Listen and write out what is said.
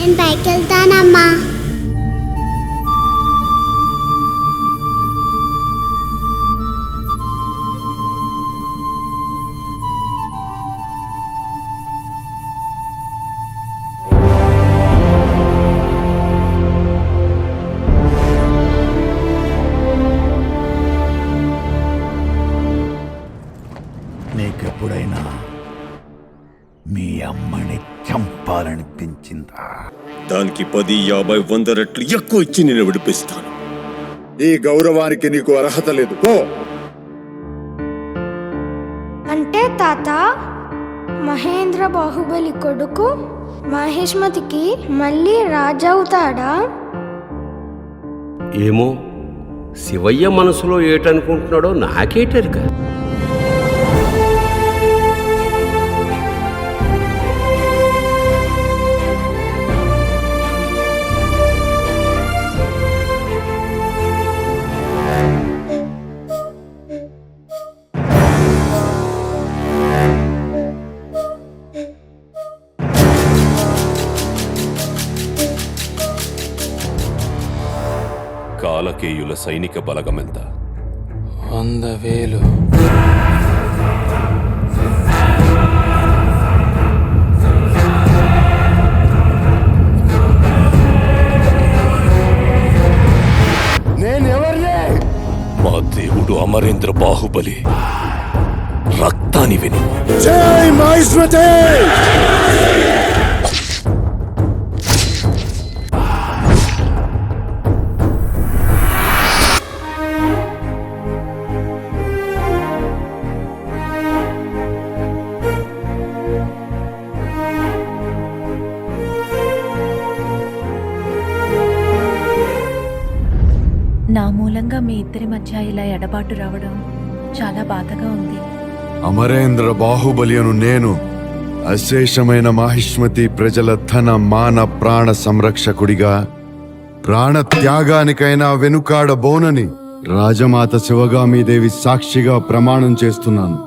నేను పైకి వెళ్తానమ్మా. నీకెప్పుడైనా మీ అమ్మని చంపాలనిపించిందా? దానికి 10, 50, 100 రెట్లు ఎక్కువ ఇచ్చి నేను విడిపిస్తాను. ఈ గౌరవానికి నీకు అర్హత లేదు. పో. అంటే తాత, మహేంద్ర బాహుబలి కొడుకు మహిష్మతికి మళ్ళీ రాజవుతాడా? ఏమో, శివయ్య మనసులో ఏటనుకుంటున్నాడో నాకేటరుగా. కాలకేయుల సైనిక బలగమెంత? 100,000. నేనెవర్నే? మా దేవుడు అమరేంద్ర బాహుబలి రక్తాన్ని విని. జై మహిష్మతి! నా మూలంగా మీ ఇద్దరి మధ్య ఇలా ఎడబాటు రావడం చాలా బాధగా ఉంది. అమరేంద్ర బాహుబలి అను నేను అశేషమైన మహిష్మతి ప్రజల ధన మాన ప్రాణ సంరక్షకుడిగా ప్రాణ త్యాగానికైనా వెనుకాడబోనని రాజమాత శివగామీదేవి సాక్షిగా ప్రమాణం చేస్తున్నాను.